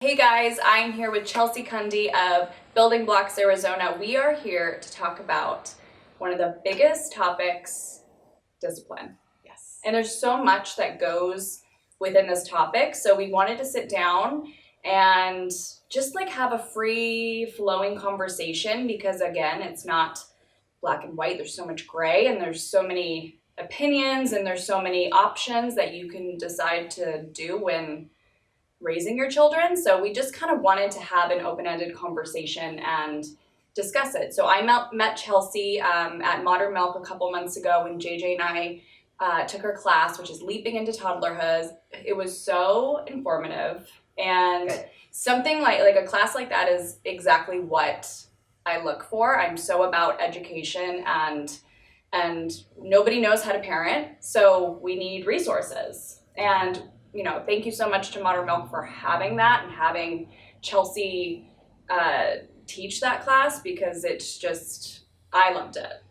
Hey guys, I'm here with Chelsea Kunde of Building Blocks, Arizona. We are here to talk about one of the biggest topics, discipline. Yes. And there's so much that goes within this topic, so we wanted to sit down and just have a free flowing conversation because again, it's not black and white. There's so much gray and there's so many opinions and there's so many options that you can decide to do when raising your children. So we just kind of wanted to have an open-ended conversation and discuss it. So I met Chelsea at Modern Milk a couple months ago when JJ and I took her class, which is Leaping into Toddlerhood. It was so informative, and something like a class like that is exactly what I look for. I'm so about education, and nobody knows how to parent, so we need resources. And thank you so much to Modern Milk for having that and having Chelsea teach that class because it's just, I loved it.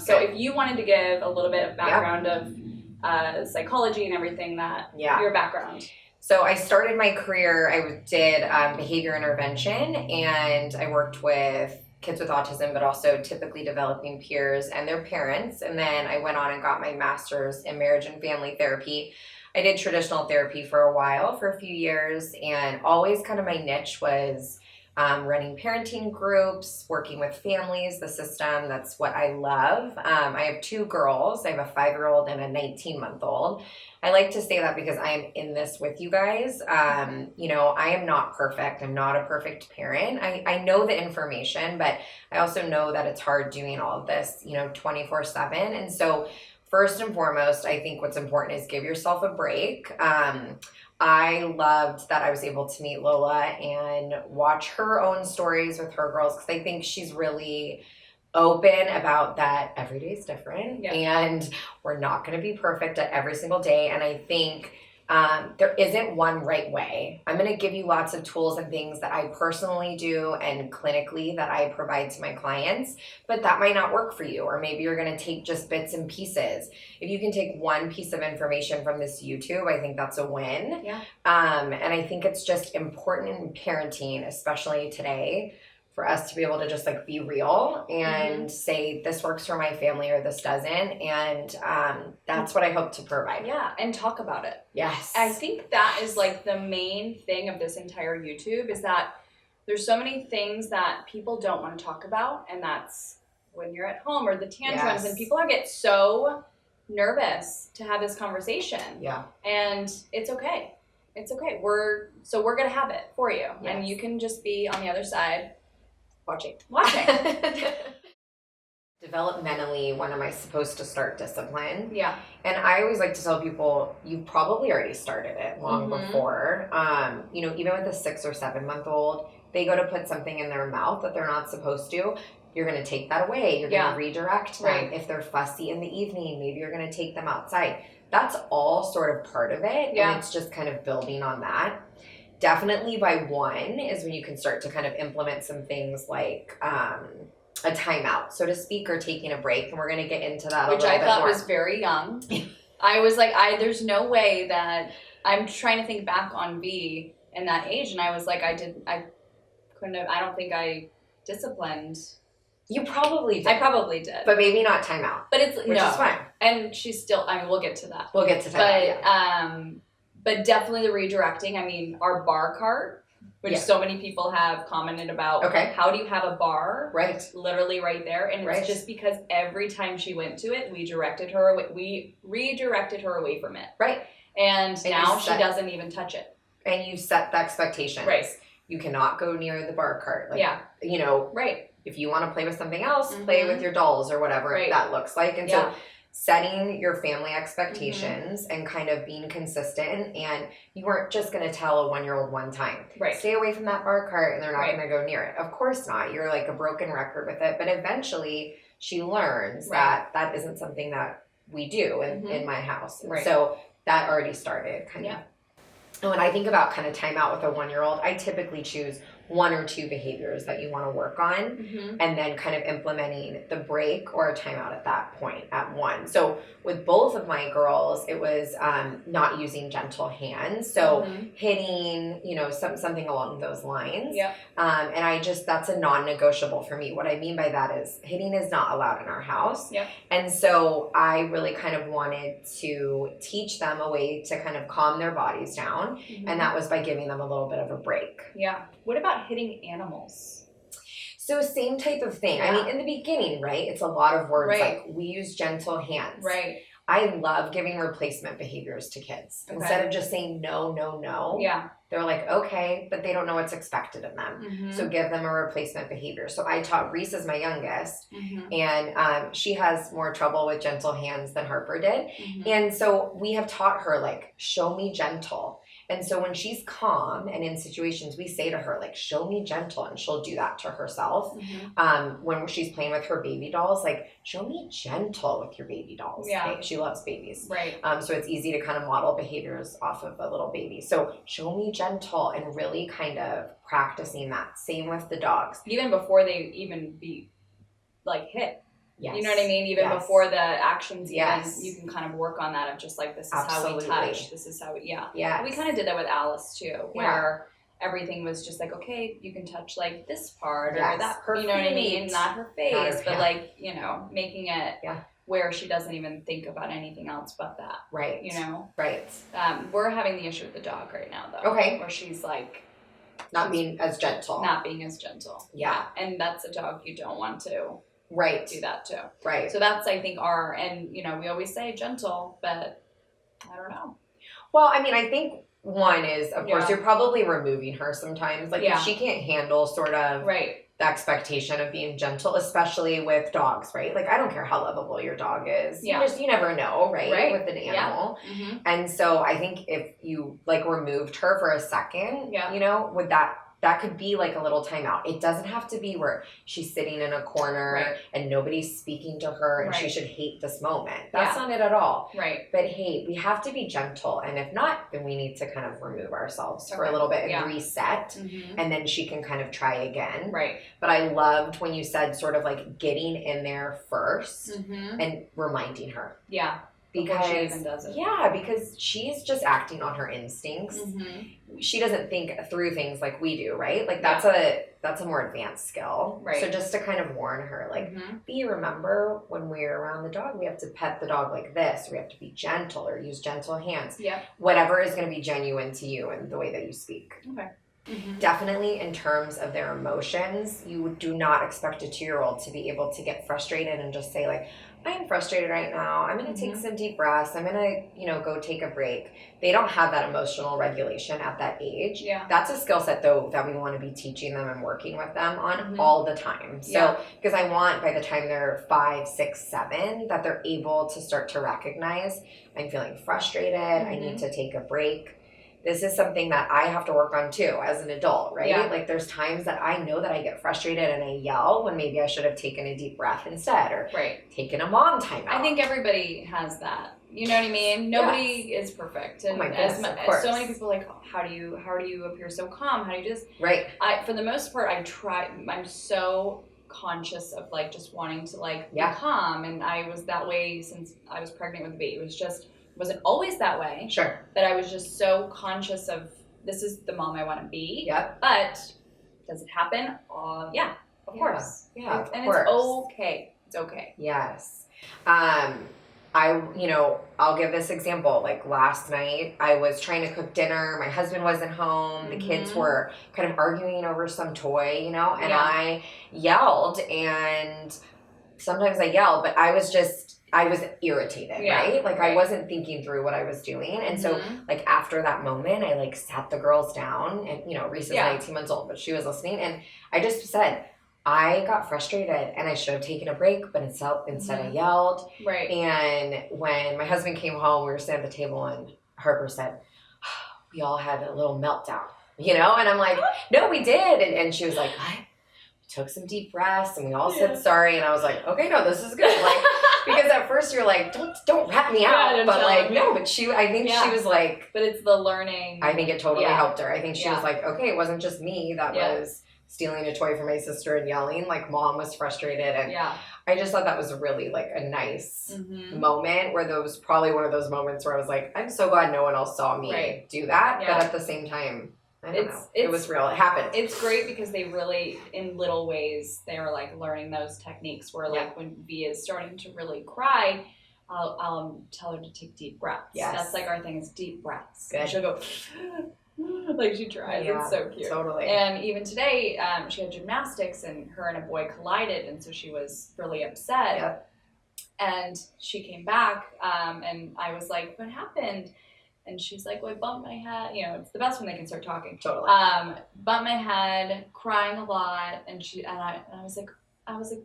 So if you wanted to give a little bit of background of psychology and everything your background. So I started my career, I did behavior intervention, and I worked with kids with autism, but also typically developing peers and their parents. And then I went on and got my master's in marriage and family therapy. I did traditional therapy for a while, for a few years, and always kind of my niche was running parenting groups, working with families, the system. That's what I love. I have two girls. I have a 5-year-old and a 19-month-old. I like to say that because I am in this with you guys. I am not perfect. I'm not a perfect parent. I know the information, but I also know that it's hard doing all of this, 24/7. And so first and foremost, I think what's important is give yourself a break. I loved that I was able to meet Lola and watch her own stories with her girls because I think she's really open about that every day is different and we're not going to be perfect at every single day. And I think there isn't one right way. I'm going to give you lots of tools and things that I personally do and clinically that I provide to my clients, but that might not work for you. Or maybe you're going to take just bits and pieces. If you can take one piece of information from this YouTube, I think that's a win. Yeah. And I think it's just important in parenting, especially today, for us to be able to just be real and say this works for my family or this doesn't. And that's what I hope to provide. Yeah, and talk about it. Yes. I think that is the main thing of this entire YouTube is that there's so many things that people don't want to talk about, and that's when you're at home or the tantrums, and people get so nervous to have this conversation. Yeah. And it's okay. It's okay. We're going to have it for you. Yes. And you can just be on the other side watching. Developmentally, when am I supposed to start discipline? Yeah. And I always like to tell people, you probably already started it long before. Even with a 6 or 7-month-old, they go to put something in their mouth that they're not supposed to. You're going to take that away. You're going to redirect them. Right. If they're fussy in the evening, maybe you're going to take them outside. That's all sort of part of it. Yeah. And it's just kind of building on that. Definitely by 1 is when you can start to kind of implement some things like a timeout, so to speak, or taking a break. And we're going to get into that which I thought was very young. I was there's no way that I'm trying to think back on V in that age. And I was I don't think I disciplined. You probably did. I probably did. But maybe not timeout. But it's, which is fine. And she's still, we'll get to that. We'll get to that. But definitely the redirecting. Our bar cart, which so many people have commented about. Okay. How do you have a bar? Right. Literally right there. And it's just because every time she went to it, we redirected her away from it. Right. And now she doesn't even touch it. And you set the expectations. Right. You cannot go near the bar cart. Right. If you want to play with something else, play with your dolls or whatever that looks like. And so setting your family expectations and kind of being consistent, and you weren't just going to tell a 1-year-old one time, stay away from that bar cart and they're not going to go near it. Of course not. You're a broken record with it. But eventually she learns that that isn't something that we do in my house. And so that already started kind of. And when I think about kind of time out with a 1-year-old, I typically choose one or two behaviors that you want to work on, and then kind of implementing the break or a timeout at that point at one. So with both of my girls, it was not using gentle hands. So hitting, something along those lines. Yeah. And that's a non-negotiable for me. What I mean by that is hitting is not allowed in our house. Yeah. And so I really kind of wanted to teach them a way to kind of calm their bodies down. And that was by giving them a little bit of a break. Yeah. What about hitting animals? So same type of thing. Yeah. I mean, in the beginning, right, it's a lot of words. Right. Like we use gentle hands. Right. I love giving replacement behaviors to kids. Okay. Instead of just saying no, no, no. Yeah. They're like, okay, but they don't know what's expected of them. So give them a replacement behavior. So I taught Reese as my youngest, and she has more trouble with gentle hands than Harper did. And so we have taught her, like, show me gentle. And so when she's calm and in situations, we say to her, like, show me gentle, and she'll do that to herself. When she's playing with her baby dolls, like, show me gentle with your baby dolls. Yeah. Okay? She loves babies. Right. So it's easy to kind of model behaviors off of a little baby. So show me gentle, and really kind of practicing that. Same with the dogs. Even before they even be, like, hit. Yes. You know what I mean? Even before the actions, yes. You can kind of work on that of just like, this is Absolutely. how we touch. This is how we, Yeah. We kind of did that with Alice too, where everything was just like, okay, you can touch like this part or that, her you know what I feet. mean? Not her face, Not her, but like, making it where she doesn't even think about anything else but that. Right. Right. We're having the issue with the dog right now though. Okay. Where she's like, being as gentle. Not being as gentle. Yeah. And that's a dog you don't want to. Right. Do that too. Right. So that's, I think, we always say gentle, but I don't know. Well, I mean, I think one is, of course, you're probably removing her sometimes. Like, if she can't handle sort of the expectation of being gentle, especially with dogs, right? Like, I don't care how lovable your dog is. Yeah. You never know, right? With an animal. Yeah. And so I think if you, like, removed her for a second, would that could be like a little timeout. It doesn't have to be where she's sitting in a corner and nobody's speaking to her and she should hate this moment. That's not it at all. Right. But hey, we have to be gentle. And if not, then we need to kind of remove ourselves for a little bit and reset. And then she can kind of try again. Right. But I loved when you said sort of like getting in there first and reminding her. Yeah. Because she even does it. Yeah, because she's just acting on her instincts. She doesn't think through things like we do, right? Like that's a more advanced skill. Right. So just to kind of warn her, like, remember when we're around the dog, we have to pet the dog like this, or we have to be gentle or use gentle hands. Yeah. Whatever is going to be genuine to you and the way that you speak. Okay. Definitely in terms of their emotions, you do not expect a 2-year-old to be able to get frustrated and just say like, I'm frustrated right now. I'm going to take some deep breaths. I'm going to, go take a break. They don't have that emotional regulation at that age. Yeah. That's a skill set though that we want to be teaching them and working with them on all the time. So, because I want by the time they're 5, 6, 7, that they're able to start to recognize I'm feeling frustrated. I need to take a break. This is something that I have to work on too as an adult, right? Yeah. Like there's times that I know that I get frustrated and I yell when maybe I should have taken a deep breath instead or taken a mom time out. I think everybody has that. You know what I mean? Nobody is perfect. And so many people are like, oh, how do you appear so calm? How do you just for the most part I'm so conscious of like just wanting to like be calm, and I was that way since I was pregnant with the baby. It was just wasn't always that way. Sure. But I was just so conscious of this is the mom I want to be. Yep. But does it happen? Yeah, of course. Yeah, of and course. It's okay. It's okay. Yes. I'll give this example. Like last night, I was trying to cook dinner. My husband wasn't home. The kids were kind of arguing over some toy, and I yelled, and sometimes I yell, but I was irritated, right? Like I wasn't thinking through what I was doing. And so like after that moment, I like sat the girls down and, Reese is 19 months old, but she was listening. And I just said, I got frustrated and I should have taken a break, but instead I yelled. Right. And when my husband came home, we were sitting at the table and Harper said, we all had a little meltdown, and I'm like, no, we did. And she was like, what? We took some deep breaths and we all said sorry. And I was like, okay, no, this is good. Like, Because at first you're like, don't rat me out. But like, no, but I think she was like. But it's the learning. I think it totally helped her. I think she was like, okay, it wasn't just me that was stealing a toy from my sister and yelling. Like, mom was frustrated. And I just thought that was really like a nice moment where there was probably one of those moments where I was like, I'm so glad no one else saw me do that. But at the same time, I don't know. It was real. It happened. It's great because they really, in little ways, they were like learning those techniques where like when V is starting to really cry, I'll tell her to take deep breaths. Yes. That's like our thing is deep breaths. Good. And she'll go like she tries. Yeah, it's so cute. Totally. And even today, she had gymnastics and her and a boy collided, and so she was really upset. Yep. And she came back, and I was like, "What happened?" And she's like, well, I bumped my head. You know, it's the best when they can start talking. Totally. Bumped my head, crying a lot, and I was like,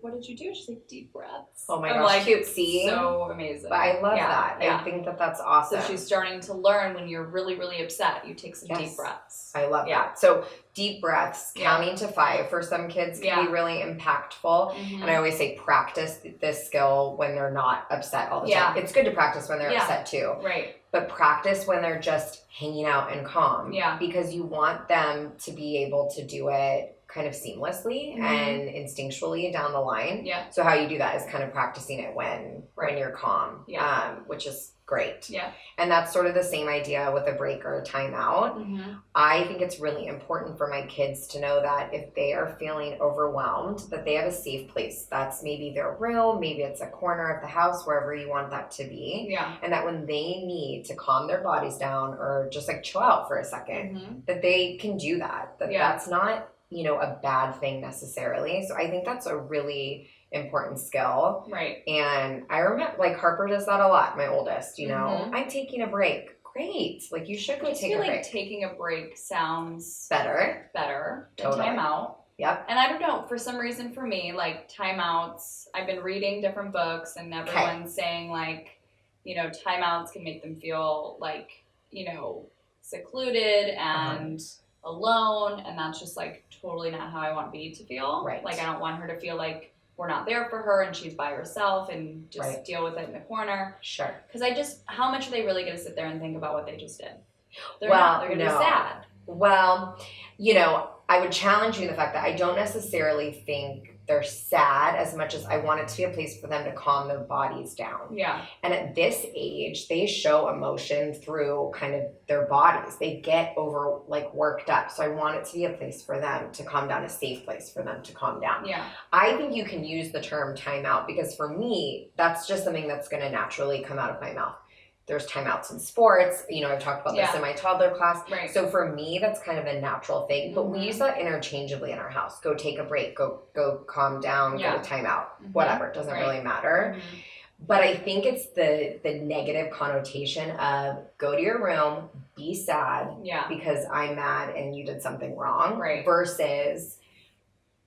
what did you do? She's like, deep breaths. Oh my gosh, like, cute. See? So amazing. But I love that. Yeah. I think that that's awesome. So she's starting to learn when you're really, really upset, you take some deep breaths. I love that. So deep breaths, counting to 5 for some kids can be really impactful. And I always say practice this skill when they're not upset all the time. It's good to practice when they're upset too. Right. But practice when they're just hanging out and calm. Yeah. Because you want them to be able to do it kind of seamlessly and instinctually down the line. Yeah. So how you do that is kind of practicing it when you're calm, which is great. Yeah. And that's sort of the same idea with a break or a timeout. I think it's really important for my kids to know that if they are feeling overwhelmed, that they have a safe place. That's maybe their room, maybe it's a corner of the house, wherever you want that to be. Yeah. And that when they need to calm their bodies down or just like chill out for a second, that they can do that. That's not, you know, a bad thing necessarily. So I think that's a really important skill. Right. And I remember, like, Harper does that a lot, my oldest, you know, I'm taking a break. Great. Like, you should go take a break. I feel like taking a break sounds better than timeout. Yep. And I don't know, for some reason for me, like, timeouts, I've been reading different books and everyone's saying, like, you know, timeouts can make them feel like, you know, secluded and alone, and that's just like totally not how I want V to feel. Right. Like, I don't want her to feel like we're not there for her and she's by herself and just deal with it in the corner. Sure. Because how much are they really going to sit there and think about what they just did? They're not. They're going to be sad. Well, you know, I would challenge you in the fact that I don't necessarily think they're sad as much as I want it to be a place for them to calm their bodies down. Yeah. And at this age, they show emotion through kind of their bodies. They get worked up. So I want it to be a place for them to calm down, a safe place for them to calm down. Yeah. I think you can use the term timeout because for me, that's just something that's going to naturally come out of my mouth. There's timeouts in sports. You know, I've talked about this in my toddler class. Right. So for me, that's kind of a natural thing. But we use that interchangeably in our house. Go take a break. Go calm down. Go timeout. Whatever. It doesn't really matter. But I think it's the negative connotation of go to your room, be sad because I'm mad and you did something wrong. Right. Versus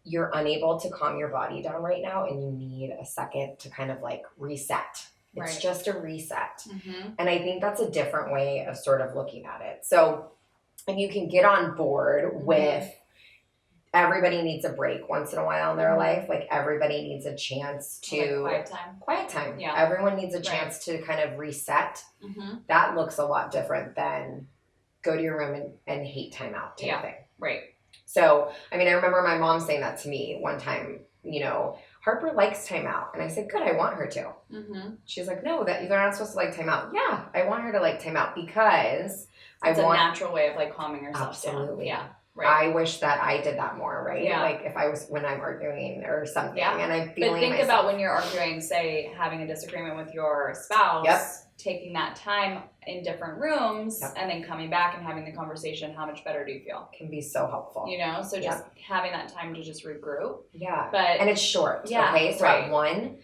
you're unable to calm your body down right now and you need a second to kind of like reset. It's just a reset. And I think that's a different way of sort of looking at it. So if you can get on board with everybody needs a break once in a while in their life, like everybody needs a chance to... Like quiet time. Yeah. Everyone needs a chance to kind of reset. That looks a lot different than go to your room and hate timeout type thing. Right. So, I mean, I remember my mom saying that to me one time, you know, Harper likes timeout. And I said, good, I want her to. She's like, no, that you're not supposed to like timeout. Yeah, I want her to like timeout because it's a natural way of like calming yourself down. Yeah. Right. I wish that I did that more, right? Yeah. Like if I was, when I'm arguing or something and I'm feeling But think about when you're arguing, say, having a disagreement with your spouse, taking that time in different rooms and then coming back and having the conversation, how much better do you feel? Can be so helpful. You know, so just having that time to just regroup. Yeah. And it's short. Yeah. Okay. So at 1,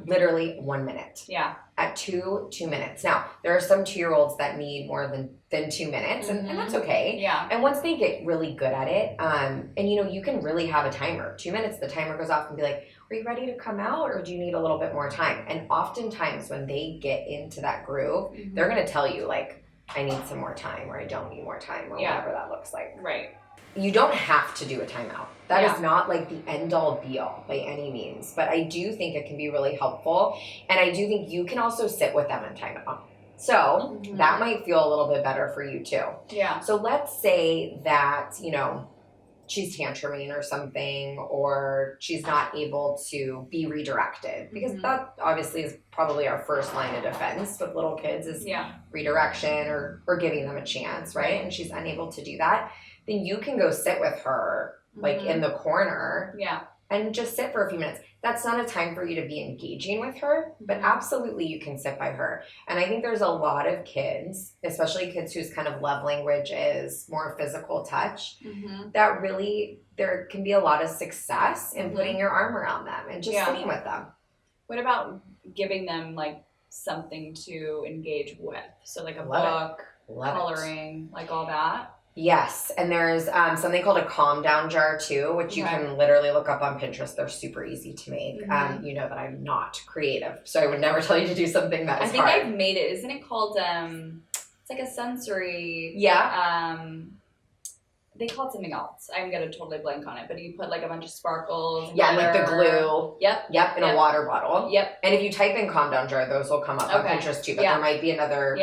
literally 1 minute. Yeah. At 2 minutes. Now, there are some 2-year-olds that need more than 2 minutes, and that's okay. Yeah. And once they get really good at it, and you know, you can really have a timer. 2 minutes, the timer goes off and be like, are you ready to come out or do you need a little bit more time? And oftentimes when they get into that groove, they're going to tell you like, I need some more time or I don't need more time or whatever that looks like. Right. You don't have to do a timeout. That is not like the end all be all by any means, but I do think it can be really helpful. And I do think you can also sit with them in time out. So that might feel a little bit better for you too. Yeah. So let's say that, you know, she's tantruming or something, or she's not able to be redirected, because that obviously is probably our first line of defense with little kids is redirection or giving them a chance, right? And she's unable to do that. Then you can go sit with her like in the corner and just sit for a few minutes. That's not a time for you to be engaging with her, but absolutely you can sit by her. And I think there's a lot of kids, especially kids whose kind of love language is more physical touch, that really there can be a lot of success in putting your arm around them and just sitting with them. What about giving them like something to engage with? So like a book, coloring, like all that? Yes, and there's something called a calm down jar too, which you can literally look up on Pinterest. They're super easy to make. You know that I'm not creative, so I would never tell you to do something that is hard. I think I've made it. Isn't it called, it's like a sensory, they call it something else. I'm going to totally blank on it, but you put like a bunch of sparkles. Yeah, like the glue. Yep. In a water bottle. Yep. And if you type in calm down jar, those will come up on Pinterest too, but there might be another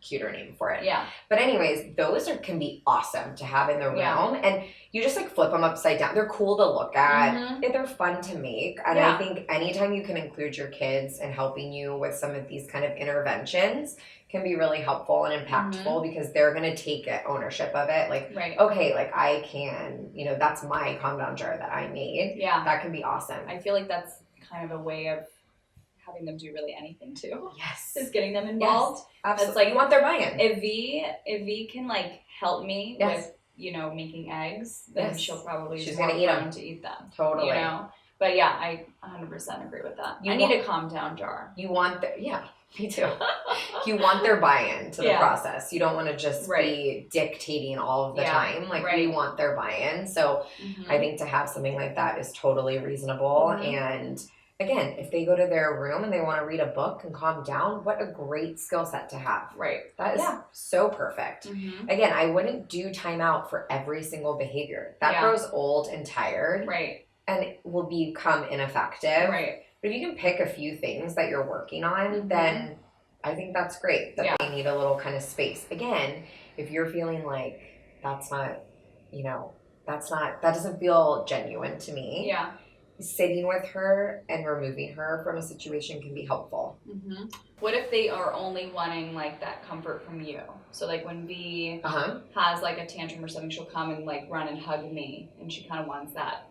cuter name for it. Yeah. But anyways, those can be awesome to have in the room, and you just like flip them upside down. They're cool to look at. They're fun to make. And I think anytime you can include your kids in helping you with some of these kind of interventions can be really helpful and impactful, because they're going to take ownership of it. Like, okay, like I can, you know, that's my calm down jar that I made. Yeah. That can be awesome. I feel like that's kind of a way of having them do really anything too. Yes. Is getting them involved. Yes, absolutely. That's like, you want their buy-in. If V can like help me with, you know, making eggs, then she'll probably she's going to eat them. To eat them. Totally. You know? But yeah, I 100% agree with that. I need a calm down jar. You want me too. You want their buy-in to the process. You don't want to just be dictating all of the time. Like we want their buy-in. So I think to have something like that is totally reasonable. And again, if they go to their room and they want to read a book and calm down, what a great skill set to have. Right. That is so perfect. Again, I wouldn't do timeout for every single behavior. That grows old and tired. Right. And it will become ineffective. Right. But if you can pick a few things that you're working on, then I think that's great that they need a little kind of space. Again, if you're feeling like that's not, you know, that doesn't feel genuine to me. Yeah. Sitting with her and removing her from a situation can be helpful. What if they are only wanting like that comfort from you? So like when V has like a tantrum or something, she'll come and like run and hug me, and she kind of wants that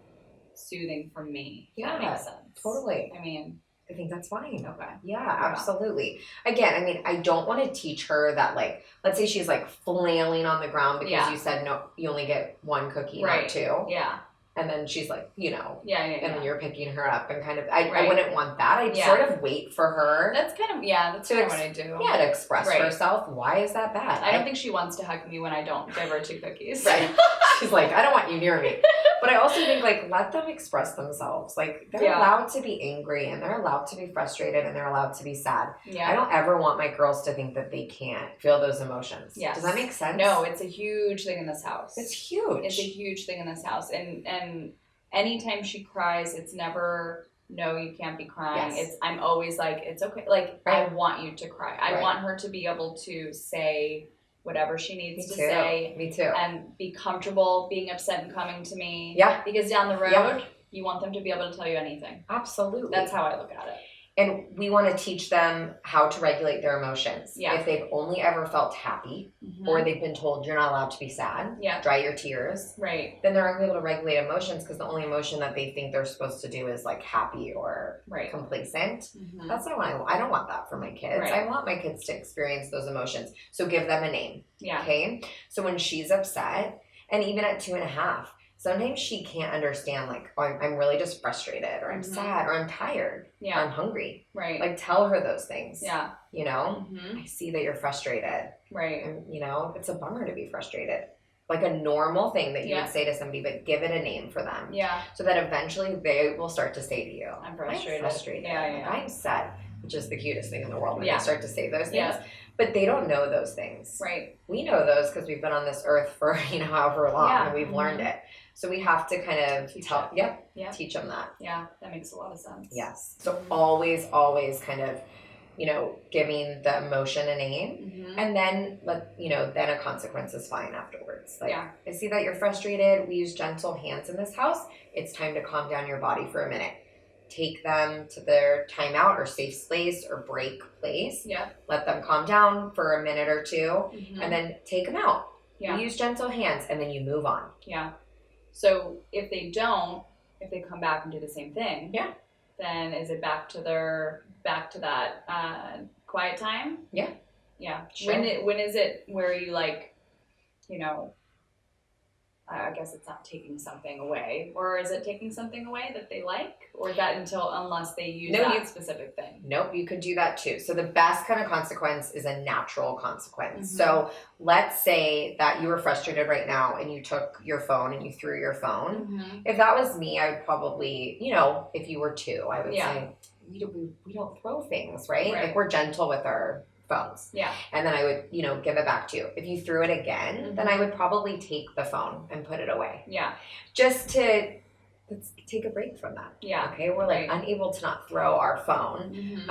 soothing from me. Yeah, that makes sense. Totally. I mean, I think that's fine. Okay. Yeah, absolutely. Again, I mean, I don't want to teach her that, like, let's say she's like flailing on the ground because you said no, you only get one cookie, not two. Yeah. And then she's like, you know, and then you're picking her up and kind of, I wouldn't want that. I'd sort of wait for her. That's kind of, that's kind of what I do. Yeah, to express herself. Why is that bad? I don't think she wants to hug me when I don't give her 2 cookies. Right. She's like, I don't want you near me. But I also think, like, let them express themselves. Like, they're allowed to be angry, and they're allowed to be frustrated, and they're allowed to be sad. Yeah. I don't ever want my girls to think that they can't feel those emotions. Yes. Does that make sense? No, it's a huge thing in this house. It's huge. It's a huge thing in this house. And anytime she cries, it's never, no, you can't be crying. Yes. I'm always like, it's okay. Like, I want you to cry. I want her to be able to say whatever she needs to say. Me too. And be comfortable being upset and coming to me. Yeah. Because down the road, you want them to be able to tell you anything. Absolutely. That's how I look at it. And we want to teach them how to regulate their emotions. Yeah. If they've only ever felt happy, or they've been told you're not allowed to be sad, dry your tears, right? Then they're unable to regulate emotions, because the only emotion that they think they're supposed to do is like happy or complacent. That's not what I don't want that for my kids. Right. I want my kids to experience those emotions. So give them a name. Yeah. Okay. So when she's upset, and even at 2.5, sometimes she can't understand, like, oh, I'm really just frustrated, or I'm sad, or I'm tired, or I'm hungry. Right. Like, tell her those things. Yeah. You know, I see that you're frustrated. Right. And, you know, it's a bummer to be frustrated. Like a normal thing that you would say to somebody, but give it a name for them. Yeah. So that eventually they will start to say to you, I'm frustrated. Yeah. I'm sad, which is the cutest thing in the world when they start to say those things. Yeah. But they don't know those things. Right. We know those because we've been on this earth for, however long, and we've learned it. So we have to kind of teach them that. Yeah, that makes a lot of sense. Yes. So always kind of, giving the emotion a name, and then then a consequence is fine afterwards. Like, I see that you're frustrated. We use gentle hands in this house. It's time to calm down your body for a minute. Take them to their timeout or safe space or break place. Yeah. Let them calm down for a minute or two, and then take them out. Yeah. We use gentle hands, and then you move on. Yeah. So if they come back and do the same thing, then is it back to that quiet time? Yeah. Yeah. Sure. When is it where you I guess it's not taking something away, or is it taking something away that they like, or is that unless they use that specific thing? Nope, you could do that too. So the best kind of consequence is a natural consequence. So let's say that you were frustrated right now and you took your phone and you threw your phone. If that was me, I would probably, if you were 2, I would say, we don't throw things, right? Like, we're gentle with our phones. Yeah. And then I would, give it back to you. If you threw it again, then I would probably take the phone and put it away. Yeah. Just to let's take a break from that. Yeah. Okay. We're unable to not throw our phone.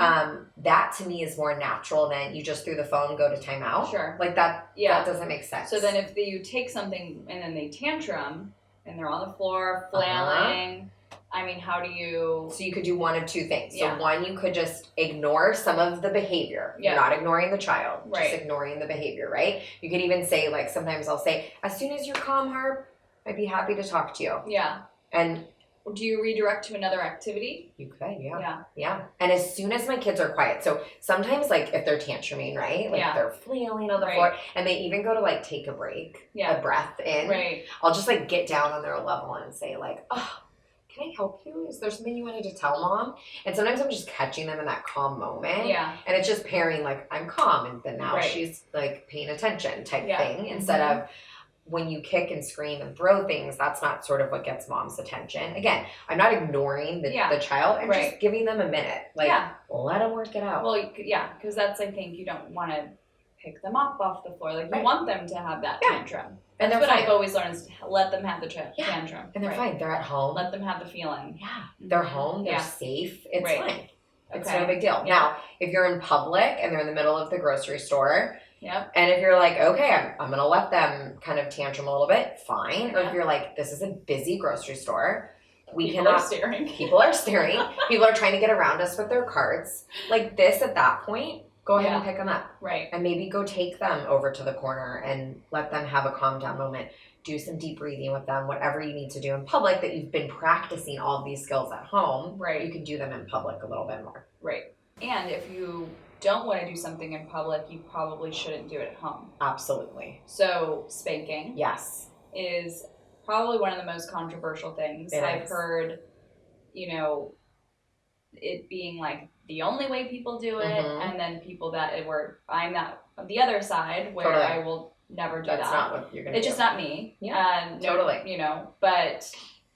That to me is more natural than you just threw the phone, go to timeout. Sure. Like that. Yeah. That doesn't make sense. So then if you take something and then they tantrum and they're on the floor flailing, I mean, how do you... So you could do one of 2 things. So one, you could just ignore some of the behavior. Yeah. You're not ignoring the child, just ignoring the behavior, right? You could even say, sometimes I'll say, as soon as you're calm, Harp, I'd be happy to talk to you. Yeah. And... Do you redirect to another activity? You could, yeah. And as soon as my kids are quiet, so sometimes if they're tantruming, right? They're flailing on the floor, and they even go to take a break, a breath in. Right. I'll just get down on their level and say oh, can I help you? Is there something you wanted to tell Mom? And sometimes I'm just catching them in that calm moment. Yeah. And it's just pairing I'm calm, and then now she's paying attention type thing, instead of when you kick and scream and throw things, that's not sort of what gets Mom's attention. Again, I'm not ignoring the child. I'm just giving them a minute. Let them work it out. Well, because that's, I think, you don't want to pick them up off the floor. You want them to have that tantrum. And that's what I've always learned, is to let them have the tantrum. And they're fine. They're at home. Let them have the feeling. Yeah. They're home. They're safe. It's fine. It's no big deal. Yeah. Now, if you're in public and they're in the middle of the grocery store, and if you're okay, I'm going to let them kind of tantrum a little bit, fine. Or if you're this is a busy grocery store, people are staring. People are trying to get around us with their carts. This at that point, go ahead and pick them up. Right. And maybe go take them over to the corner and let them have a calm down moment. Do some deep breathing with them, whatever you need to do in public that you've been practicing all of these skills at home. Right. You can do them in public a little bit more. Right. And if you don't want to do something in public, you probably shouldn't do it at home. Absolutely. So spanking, is probably one of the most controversial things. I've heard, it being the only way people do it, and then people I'm the other side where I will never do that. That's not what you're going to do. It's just not me. Yeah, totally. But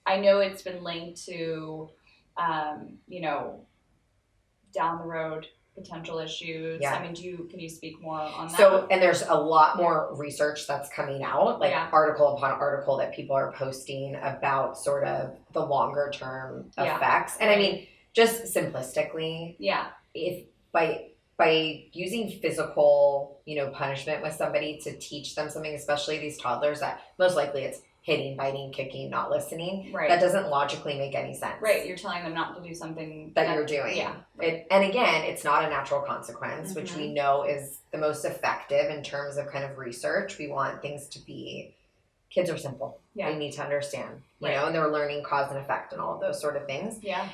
I know it's been linked to, down the road potential issues. Yeah. I mean, can you speak more on that? So, and there's a lot more research that's coming out, article upon article that people are posting about sort of the longer term effects. And I mean, just simplistically, if by using physical, punishment with somebody to teach them something, especially these toddlers that most likely it's hitting, biting, kicking, not listening. Right. That doesn't logically make any sense. Right. You're telling them not to do something that you're doing. Yeah. And again, it's not a natural consequence, which we know is the most effective in terms of kind of research. We want things to be, kids are simple. Yeah. They need to understand, you know, and they're learning cause and effect and all of those sort of things. Yeah.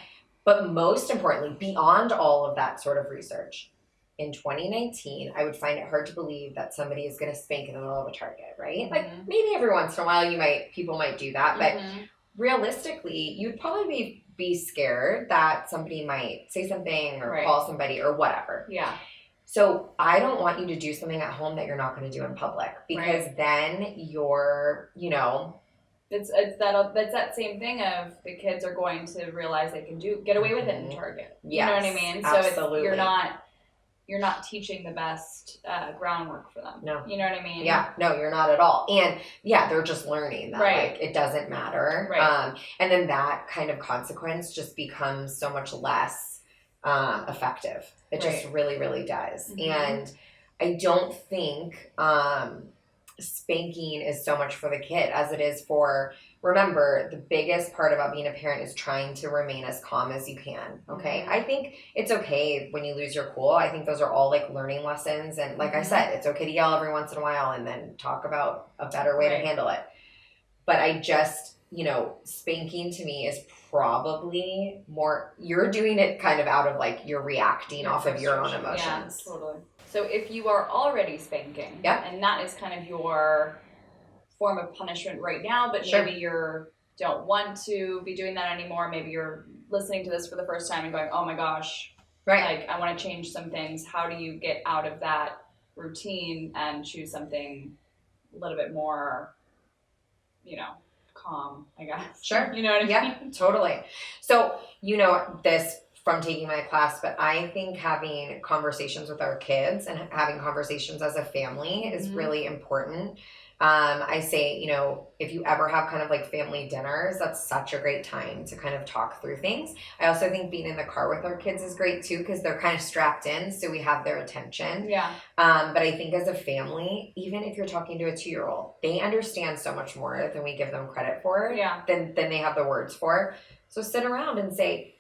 But most importantly, beyond all of that sort of research, in 2019, I would find it hard to believe that somebody is going to spank in the middle of a Target, right? Like maybe every once in a while people might do that, but realistically, you'd probably be scared that somebody might say something or call somebody or whatever. Yeah. So I don't want you to do something at home that you're not going to do in public, because then you're, It's that same thing of the kids are going to realize they can get away with it in Target. You know what I mean? So absolutely. You're not you're not teaching the best groundwork for them. No. You know what I mean? Yeah, no, you're not at all. And yeah, they're just learning that like it doesn't matter. Right. And then that kind of consequence just becomes so much less effective. It just really, really does. Mm-hmm. And I don't think spanking is so much for the kid as it is for, remember, the biggest part about being a parent is trying to remain as calm as you can. Okay. Mm-hmm. I think it's okay when you lose your cool. I think those are all like learning lessons. And like I said, it's okay to yell every once in a while and then talk about a better way to handle it. But I just, spanking to me is probably more, you're doing it kind of out of like, you're reacting off of your own emotions. Yeah, totally. So if you are already spanking, and that is kind of your form of punishment right now, but maybe you don't want to be doing that anymore. Maybe you're listening to this for the first time and going, oh my gosh, like I want to change some things. How do you get out of that routine and choose something a little bit more, calm, I guess. Sure. You know what I mean? Yeah, totally. So, this from taking my class, but I think having conversations with our kids and having conversations as a family is really important. I say, if you ever have kind of like family dinners, that's such a great time to kind of talk through things. I also think being in the car with our kids is great too, because they're kind of strapped in, so we have their attention. Yeah. But I think as a family, even if you're talking to a 2-year-old, they understand so much more than we give them credit for, than they have the words for. So sit around and say,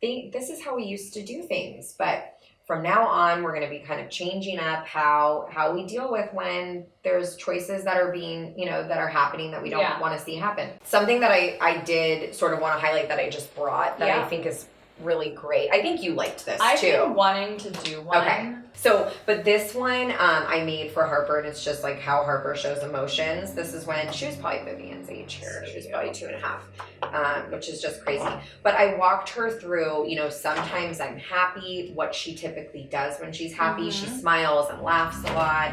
this is how we used to do things, but from now on, we're going to be kind of changing up how we deal with when there's choices that are being, that are happening that we don't want to see happen. Something that I did sort of want to highlight that I just brought that I think is really great. I think you liked this too. I've been wanting to do one. Okay. So, but this one I made for Harper, and it's just like how Harper shows emotions. This is when she was probably Vivian's age here. She was probably 2.5, which is just crazy. But I walked her through, sometimes I'm happy, what she typically does when she's happy. She smiles and laughs a lot.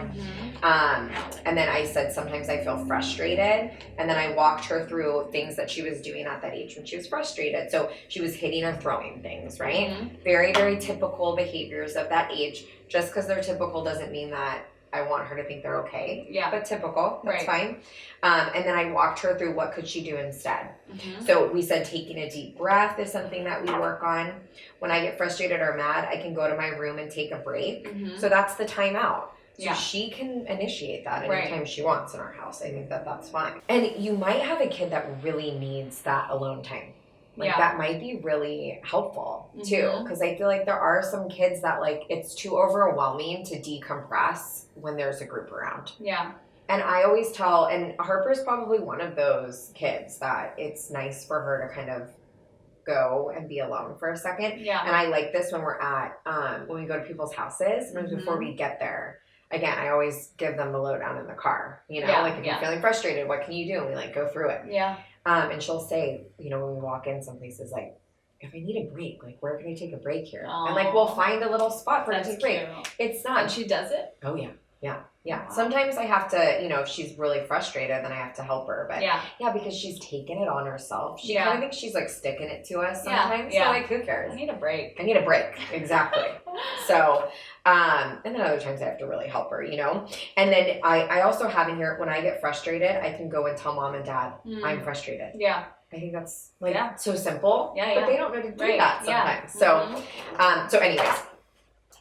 And then I said, sometimes I feel frustrated. And then I walked her through things that she was doing at that age when she was frustrated. So she was hitting or throwing things, right? Very, very typical behaviors of that age. Just because they're typical doesn't mean that I want her to think they're okay. Yeah. But typical, that's fine. And then I walked her through what could she do instead. So we said taking a deep breath is something that we work on. When I get frustrated or mad, I can go to my room and take a break. So that's the timeout. So she can initiate that anytime she wants in our house. I think that's fine. And you might have a kid that really needs that alone time. That might be really helpful too, because I feel like there are some kids that like it's too overwhelming to decompress when there's a group around. Yeah. And I always tell, and Harper's probably one of those kids that it's nice for her to kind of go and be alone for a second. Yeah. And I like this when we're at, when we go to people's houses, sometimes before we get there. Again, I always give them the lowdown in the car. Like if you're feeling frustrated, what can you do? And we like go through it. Yeah. And she'll say, when we walk in some places, like, if I need a break, like, where can I take a break here? Aww. And like, we'll find a little spot for her to take a break. It's not. And she does it? Oh, yeah. Yeah. Yeah. Wow. Sometimes I have to, if she's really frustrated, then I have to help her. But yeah, because she's taken it on herself. She kind of thinks she's like sticking it to us sometimes. Yeah. So like, who cares? I need a break. Exactly. So, and then other times I have to really help her, And then I also have in here, when I get frustrated, I can go and tell mom and dad I'm frustrated. Yeah. I think that's like so simple. Yeah. But they don't know to do that sometimes. So, so anyways.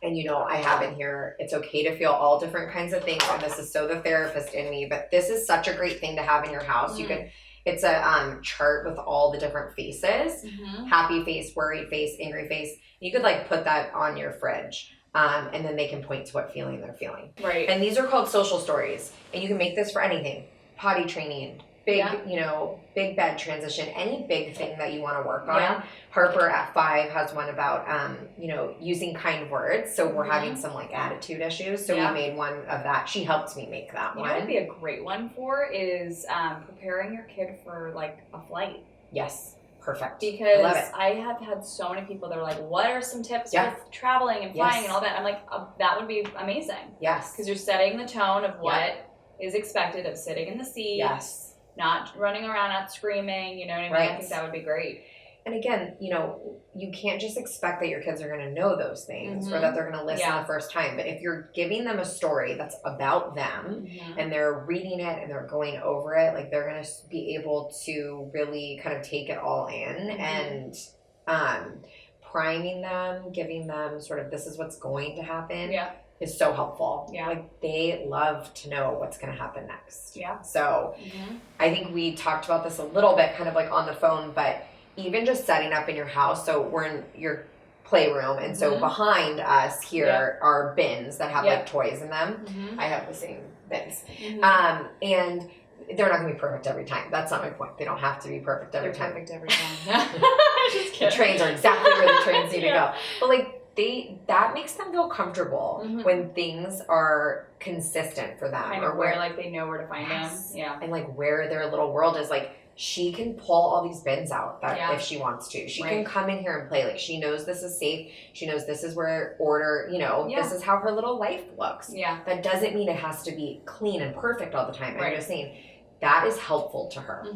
And I have in here, it's okay to feel all different kinds of things. And this is so the therapist in me, but this is such a great thing to have in your house. You can, it's a chart with all the different faces, happy face, worried face, angry face. You could like put that on your fridge. And then they can point to what feeling they're feeling. Right. And these are called social stories. And you can make this for anything. Potty training, big, big bed transition, any big thing that you want to work on. Yeah. Harper at 5 has one about, using kind words. So we're having some like attitude issues. So we made one of that. She helped me make that one. What would be a great one for is preparing your kid for like a flight. Yes. Perfect. Because I have had so many people that are like, what are some tips with traveling and flying and all that? I'm like, that would be amazing. Yes. Because you're setting the tone of what is expected of sitting in the seat. Yes. Not running around, not screaming, you know what I mean? Right. I think that would be great. And again, you know, you can't just expect that your kids are going to know those things or that they're going to listen the first time. But if you're giving them a story that's about them and they're reading it and they're going over it, like they're going to be able to really kind of take it all in and priming them, giving them sort of this is what's going to happen is so helpful. Yeah. Like they love to know what's going to happen next. Yeah. So I think we talked about this a little bit kind of like on the phone, but even just setting up in your house. So we're in your playroom. And so behind us here are bins that have like toys in them. I have the same bins. And they're not going to be perfect every time. That's not my point. They don't have to be perfect every time. Perfect every time. Just kidding. The trains are exactly where the trains need to go. But like that makes them feel comfortable when things are consistent for them. Kind of where like they know where to find them. Yeah. And like where their little world is. Like she can pull all these bins out that if she wants to. She can come in here and play. Like she knows this is safe. She knows this is where order, you know, this is how her little life looks. Yeah. That doesn't mean it has to be clean and perfect all the time. I'm just saying that is helpful to her.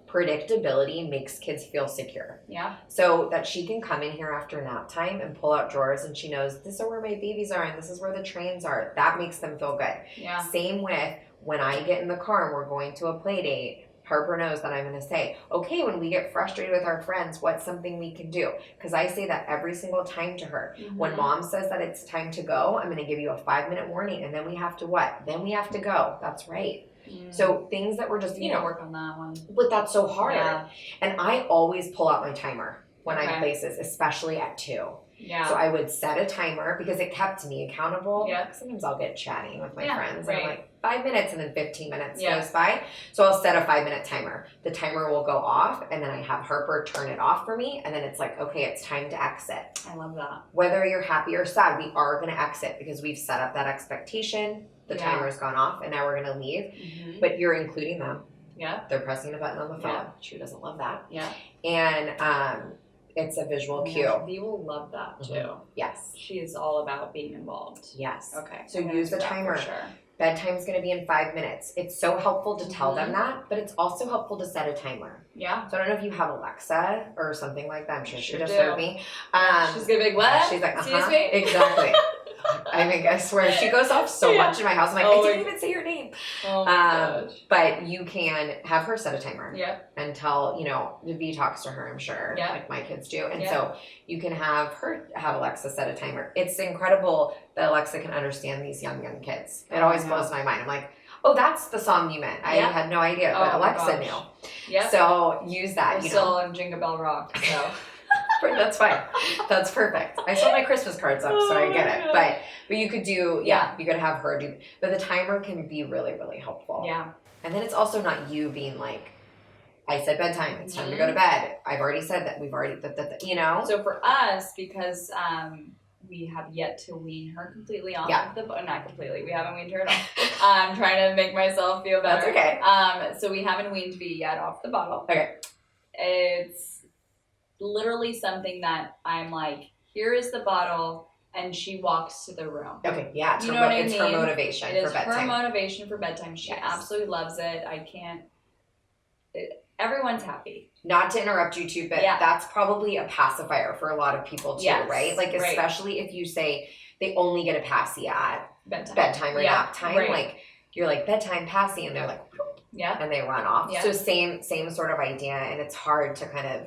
Predictability makes kids feel secure. Yeah. So that she can come in here after nap time and pull out drawers and she knows this is where my babies are and this is where the trains are. That makes them feel good. Yeah. Same with when I get in the car and we're going to a play date. Harper knows that I'm going to say, okay, when we get frustrated with our friends, what's something we can do? Because I say that every single time to her. When mom says that it's time to go, I'm going to give you a 5-minute warning. And then we have to what? Then we have to go. That's right. So things that we're just, you know, work on that one. But that's so hard. Yeah. And I always pull out my timer when I'm places, especially at 2. Yeah. So I would set a timer because it kept me accountable. Yeah. Sometimes I'll get chatting with my friends and I'm like 5 minutes and then 15 minutes goes by. So I'll set a 5-minute timer. The timer will go off and then I have Harper turn it off for me. And then it's like, okay, it's time to exit. I love that. Whether you're happy or sad, we are going to exit because we've set up that expectation. The timer's gone off and now we're going to leave. But you're including them. Yeah. They're pressing a button on the phone. Yeah. She doesn't love that. Yeah. And it's a visual cue. Dee will love that too. Yes. She is all about being involved. Yes. Okay. So use the timer. For sure. Bedtime's going to be in 5 minutes. It's so helpful to tell them that, but it's also helpful to set a timer. Yeah. So I don't know if you have Alexa or something like that. I'm sure she just heard me. She's going to be like, what? She's like, Excuse me? Exactly. I mean, I swear, she goes off so much in my house. I'm like, I didn't even say your name. Oh my gosh. But you can have her set a timer. Yep. Until, you know, V talks to her, I'm sure, like my kids do. And so you can have Alexa set a timer. It's incredible that Alexa can understand these young kids. It always blows my mind. I'm like, oh, that's the song you meant. I had no idea, but Alexa knew. Yeah. So use that. I'm still on Jingle Bell Rock, so... That's fine. That's perfect. I saw my Christmas cards up, so I get it. But you could do, you could have her do, but the timer can be really, really helpful. Yeah. And then it's also not you being like, I said bedtime, it's time to go to bed. I've already said that, we've already, you know? So for us, because we have yet to wean her completely off of the, not completely, we haven't weaned her at all. I'm trying to make myself feel better. That's okay. So we haven't weaned V yet off the bottle. Okay. It's literally something that I'm like, here is the bottle, and she walks to the room. Okay, yeah, it's, her motivation for bedtime. It is her motivation for bedtime. She absolutely loves it. Everyone's happy. Not to interrupt you too, but that's probably a pacifier for a lot of people too, right? Like, especially if you say they only get a passy at bedtime or nap time. Right. Like, you're like, bedtime, passy, and they're like, and they run off. Yeah. So same sort of idea, and it's hard to kind of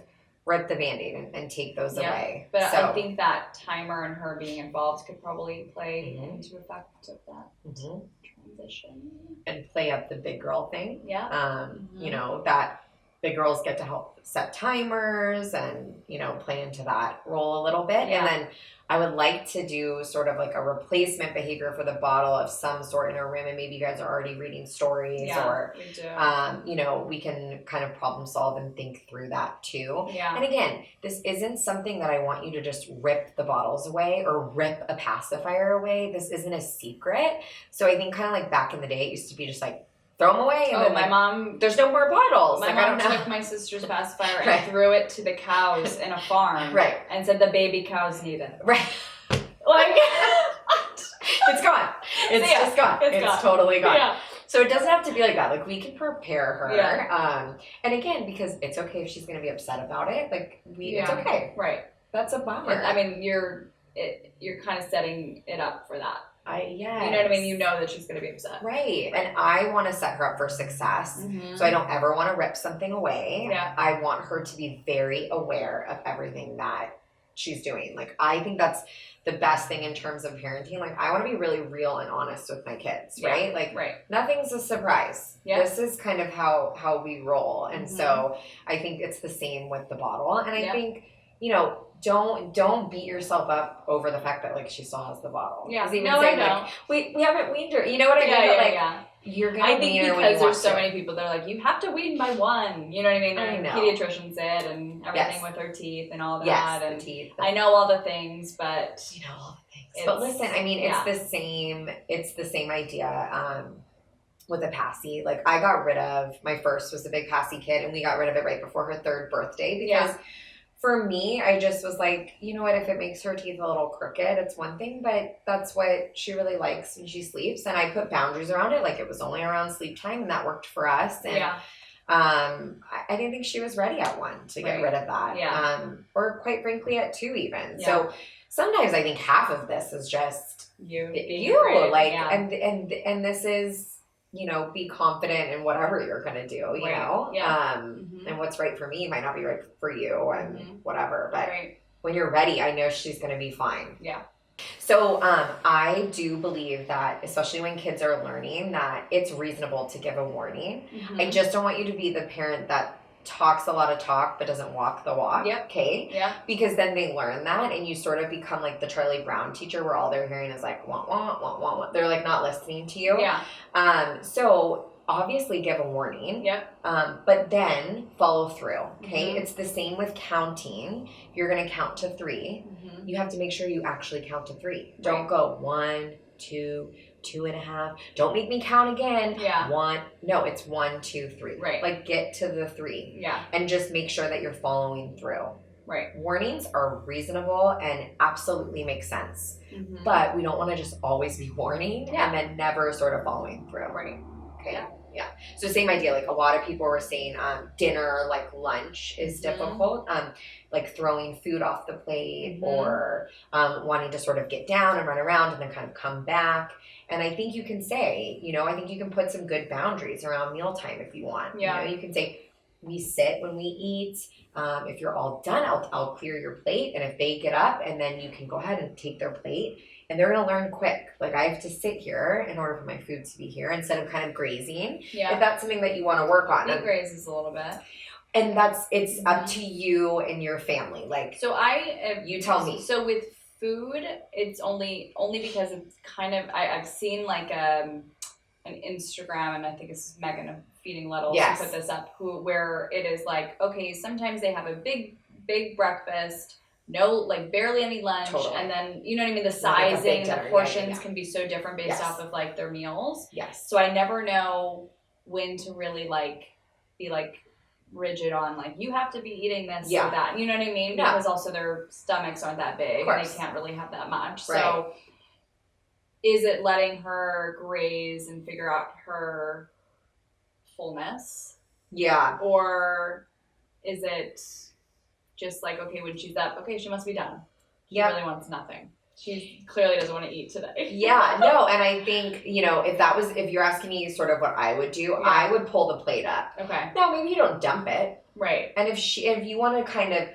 rip the Band-Aid and take those away. But I think that timer and her being involved could probably play into effect of that transition. And play up the big girl thing. Yeah. You know, that big girls get to help set timers and, you know, play into that role a little bit. Yeah. And then I would like to do sort of like a replacement behavior for the bottle of some sort in a room, and maybe you guys are already reading stories or, we do. You know, we can kind of problem solve and think through that too. Yeah. And again, this isn't something that I want you to just rip the bottles away or rip a pacifier away. This isn't a secret. So I think kind of like back in the day, it used to be just like, throw them away. And then my mom, there's no more bottles. My mom took my sister's pacifier and threw it to the cows in a farm. Right. And said the baby cows need it. Right. Like, it's gone. It's just gone. It's totally gone. Yeah. So it doesn't have to be like that. Like we can prepare her. Yeah. And again, because it's okay if she's going to be upset about it. Like it's Yeah. okay. Right. That's a bummer. I mean, you're kind of setting it up for that. Yes. You know what I mean? You know that she's going to be upset. Right. And I want to set her up for success. Mm-hmm. So I don't ever want to rip something away. Yeah. I want her to be very aware of everything that she's doing. Like, I think that's the best thing in terms of parenting. Like, I want to be really real and honest with my kids, right? Like, nothing's a surprise. Yeah. This is kind of how we roll. And so I think it's the same with the bottle. And I think, you know, don't beat yourself up over the fact that like she still has the bottle. Yeah. Even no, saying, I know. Like, we haven't weaned her. You know what I mean? But like you're gonna wean her when you because there's so to. many people that are like, you have to wean by one. You know what I mean? I know. Pediatricians said and everything with her teeth and all that. Yes, and the teeth. I know all the things, but you know all the things. But listen, I mean, it's the same idea. With a passy, like I got rid of my first was a big passy kid, and we got rid of it right before her 3rd birthday because. For me, I just was like, you know what, if it makes her teeth a little crooked, it's one thing, but that's what she really likes when she sleeps. And I put boundaries around it. Like it was only around sleep time and that worked for us. And I didn't think she was ready at 1 to get rid of that. Yeah. Or quite frankly at 2 even. Yeah. So sometimes I think half of this is just you like, and this is, you know, be confident in whatever you're going to do, you know? Yeah. And what's right for me might not be right for you and whatever. But when you're ready, I know she's going to be fine. Yeah. So I do believe that, especially when kids are learning, that it's reasonable to give a warning. I just don't want you to be the parent that talks a lot of talk but doesn't walk the walk. Yep. Okay. Yeah. Because then they learn that and you sort of become like the Charlie Brown teacher where all they're hearing is like wah wah wah wah wah. They're like not listening to you. Yeah. So obviously give a warning. Yep. But then follow through. Okay. It's the same with counting. If you're gonna count to 3, you have to make sure you actually count to 3. Right. Don't go 1, 2, 2.5. Don't make me count again. Yeah. 1. No, it's 1, 2, 3. Right. Like get to the 3. Yeah. And just make sure that you're following through. Right. Warnings are reasonable and absolutely make sense. But we don't want to just always be warning and then never sort of following through. Right. Okay. Yeah. Yeah. So same idea. Like a lot of people were saying dinner, like lunch is difficult. Like throwing food off the plate or wanting to sort of get down and run around and then kind of come back. And I think you can say, you know, I think you can put some good boundaries around mealtime if you want. Yeah. You know, you can say, we sit when we eat. If you're all done, I'll clear your plate. And if they get up and then you can go ahead and take their plate. And they're going to learn quick. Like, I have to sit here in order for my food to be here instead of kind of grazing. Yeah. If that's something that you want to work on. He grazes a little bit. And it's up to you and your family. Like, so you tell me. So with food, it's only because it's kind of, I've seen like an Instagram, and I think it's Megan of Feeding Littles who put this up, where it is like, okay, sometimes they have a big breakfast, no, like barely any lunch, and then, you know what I mean, the sizing, the portions can be so different based off of like their meals. Yes. So I never know when to really like be like rigid on like, you have to be eating this or that, you know what I mean? Yeah. Because also their stomachs aren't that big and they can't really have that much. Right. So is it letting her graze and figure out her fullness? Yeah. Or is it just like, okay, when she's up, okay, she must be done. She really wants nothing. She clearly doesn't want to eat today. Yeah, no, and I think, you know, if you're asking me sort of what I would do, I would pull the plate up. Okay. Now, maybe you don't dump it. Right. And if you want to kind of,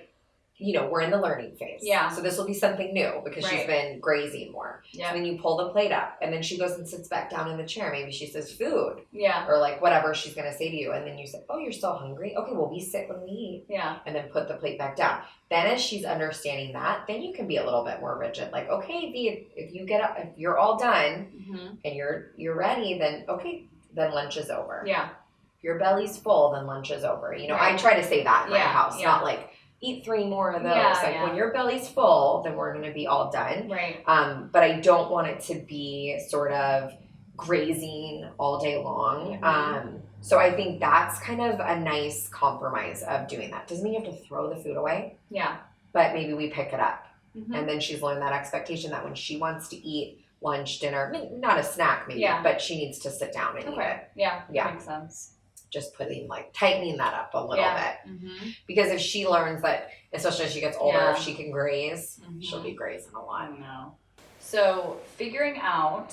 you know, we're in the learning phase. Yeah. So this will be something new because she's been grazing more. Yeah. So then you pull the plate up and then she goes and sits back down in the chair. Maybe she says food. Yeah. Or like whatever she's going to say to you. And then you say, oh, you're still hungry? Okay, well, we sit when we eat. Yeah. And then put the plate back down. Then as she's understanding that, then you can be a little bit more rigid. Like, okay, V, if you get up, if you're all done and you're ready, then okay, then lunch is over. Yeah. If your belly's full, then lunch is over. You know, I try to say that in my house, not like, eat 3 more of those. Yeah, when your belly's full, then we're going to be all done. Right. But I don't want it to be sort of grazing all day long. So I think that's kind of a nice compromise of doing that. Doesn't mean you have to throw the food away. Yeah. But maybe we pick it up. And then she's learned that expectation that when she wants to eat lunch, dinner, I mean, not a snack maybe, but she needs to sit down and eat it. Yeah, that makes sense. Just tightening that up a little bit. Because if she learns that, especially as she gets older, if she can graze, she'll be grazing a lot. I know. So figuring out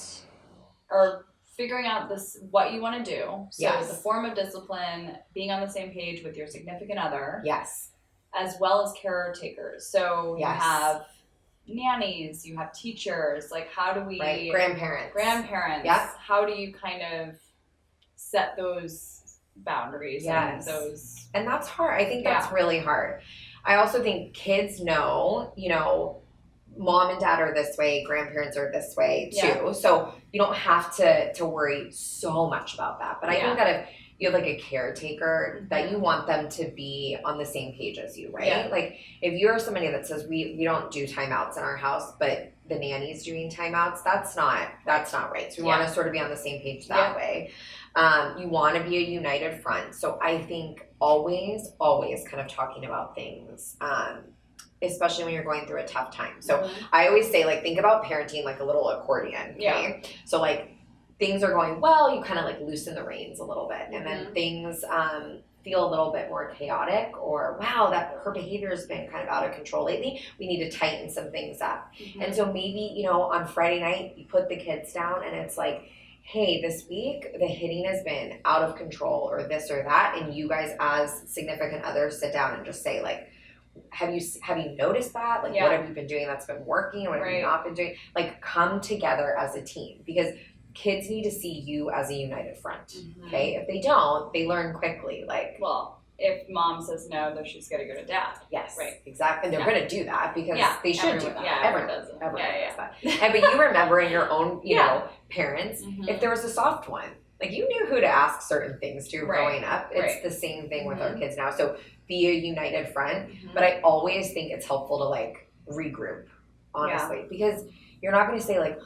this, what you want to do. So the form of discipline, being on the same page with your significant other. Yes. As well as caretakers. So you have nannies, you have teachers. Like, how do we... Right, grandparents. Yep. How do you kind of set those boundaries and those... And that's hard. I think that's really hard. I also think kids know, you know, mom and dad are this way, grandparents are this way too. Yeah. So you don't have to worry so much about that. But I think that if you have like a caretaker, that you want them to be on the same page as you, right? Yeah. Like if you're somebody that says we don't do timeouts in our house, but the nanny's doing timeouts, that's not right. So we want to sort of be on the same page that way. You want to be a united front. So I think always kind of talking about things, especially when you're going through a tough time. So I always say, like, think about parenting like a little accordion, okay? Yeah. So like things are going well, you kind of like loosen the reins a little bit. And then things feel a little bit more chaotic, or wow, that her behavior has been kind of out of control lately. We need to tighten some things up. And so maybe, you know, on Friday night, you put the kids down and it's like, hey, this week the hitting has been out of control, or this or that. And you guys as significant others sit down and just say, like, have you noticed that? Like, what have you been doing that's been working? What have you not been doing? Like, come together as a team, because kids need to see you as a united front. Okay? If they don't, they learn quickly. Like, well, if mom says no, then she's got to go to dad. Yes, right, exactly. And they're going to do that because they should do that. Yeah, everyone does it. Everyone does that. And but you remember in your own, you know, parents, if there was a soft one, like you knew who to ask certain things to growing up. It's the same thing with our kids now. So be a united front. But I always think it's helpful to like regroup, honestly, because you're not going to say like,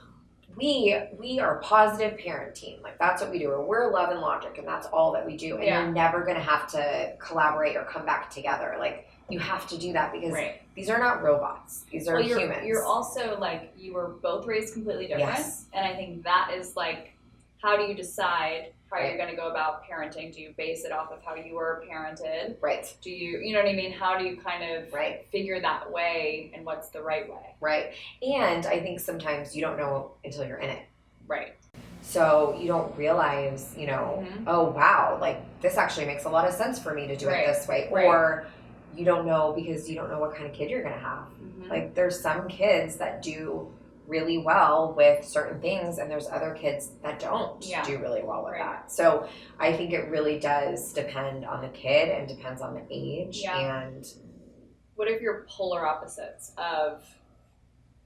we are positive parenting, like that's what we do, or we're love and logic and that's all that we do, and you're never going to have to collaborate or come back together. Like you have to do that because these are not robots, these are humans. You're also like, you were both raised completely different, and I think that is like, how do you decide how you're going to go about parenting? Do you base it off of how you were parented? Right. Do you know what I mean? How do you kind of figure that way, and what's the right way? Right. And I think sometimes you don't know until you're in it. Right. So you don't realize, you know, oh, wow, like this actually makes a lot of sense for me to do it this way. Or you don't know because you don't know what kind of kid you're going to have. Like there's some kids that do really well with certain things, and there's other kids that don't do really well with that. So I think it really does depend on the kid and depends on the age. And what if you're polar opposites of